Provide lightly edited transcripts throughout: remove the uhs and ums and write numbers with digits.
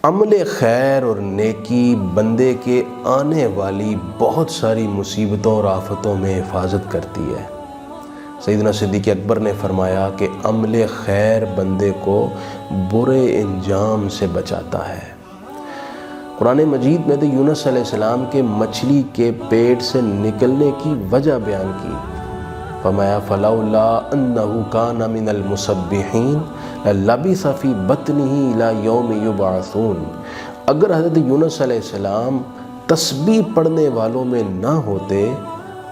عمل خیر اور نیکی بندے کے آنے والی بہت ساری مصیبتوں اور آفتوں میں حفاظت کرتی ہے۔ سیدنا صدیق اکبر نے فرمایا کہ عمل خیر بندے کو برے انجام سے بچاتا ہے۔ قرآن مجید میں تو یونس علیہ السلام کے مچھلی کے پیٹ سے نکلنے کی وجہ بیان کی۔ فرمایا فلولا انہ کان من المسبحین للبث فی بطنہ الی یوم یبعثون، اگر حضرت یونس علیہ السلام تسبیح پڑھنے والوں میں نہ ہوتے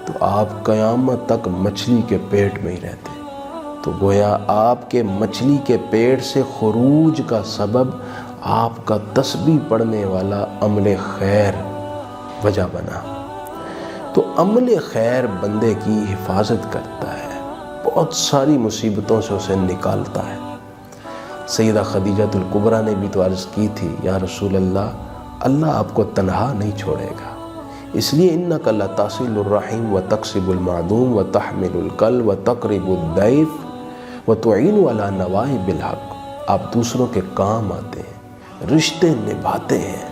تو آپ قیامت تک مچھلی کے پیٹ میں ہی رہتے۔ تو گویا آپ کے مچھلی کے پیٹ سے خروج کا سبب آپ کا تسبیح پڑھنے والا عمل خیر وجہ بنا۔ تو عمل خیر بندے کی حفاظت کرتا ہے، بہت ساری مصیبتوں سے اسے نکالتا ہے۔ سیدہ خدیجہ الکبریٰ نے بھی تو عرض کی تھی، یا رسول اللہ آپ کو تنہا نہیں چھوڑے گا، اس لیے انک لتصل الرحم وتکسب المعدوم وتحمل الکل وتقرب الضیف وتعین علی نوائب الحق، آپ دوسروں کے کام آتے ہیں، رشتے نبھاتے ہیں،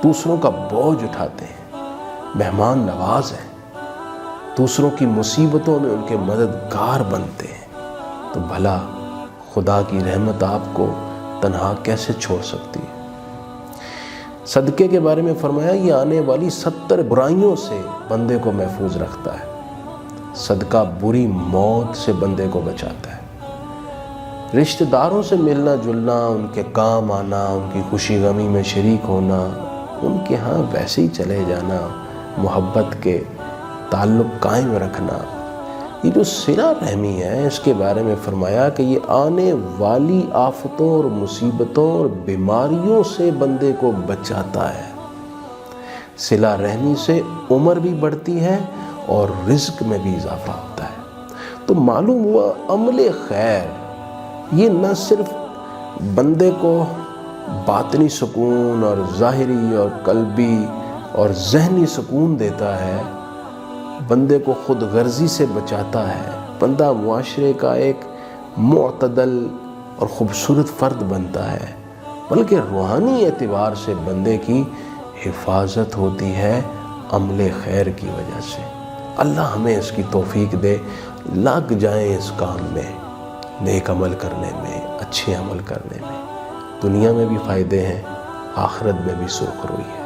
دوسروں کا بوجھ اٹھاتے ہیں، مہمان نواز ہیں، دوسروں کی مصیبتوں میں ان کے مددگار بنتے ہیں، تو بھلا خدا کی رحمت آپ کو تنہا کیسے چھوڑ سکتی ہے؟ صدقے کے بارے میں فرمایا یہ آنے والی 70 برائیوں سے بندے کو محفوظ رکھتا ہے۔ صدقہ بری موت سے بندے کو بچاتا ہے۔ رشتہ داروں سے ملنا جلنا، ان کے کام آنا، ان کی خوشی غمی میں شریک ہونا، ان کے ہاں ویسے ہی چلے جانا، محبت کے تعلق قائم رکھنا، یہ جو صلہ رحمی ہے اس کے بارے میں فرمایا کہ یہ آنے والی آفتوں اور مصیبتوں اور بیماریوں سے بندے کو بچاتا ہے۔ صلہ رحمی سے عمر بھی بڑھتی ہے اور رزق میں بھی اضافہ ہوتا ہے۔ تو معلوم ہوا عمل خیر یہ نہ صرف بندے کو باطنی سکون اور ظاہری اور قلبی اور ذہنی سکون دیتا ہے، بندے کو خود غرضی سے بچاتا ہے، بندہ معاشرے کا ایک معتدل اور خوبصورت فرد بنتا ہے، بلکہ روحانی اعتبار سے بندے کی حفاظت ہوتی ہے عمل خیر کی وجہ سے۔ اللہ ہمیں اس کی توفیق دے، لگ جائیں اس کام میں، نیک عمل کرنے میں، اچھے عمل کرنے میں، دنیا میں بھی فائدے ہیں، آخرت میں بھی سرخروئی ہے۔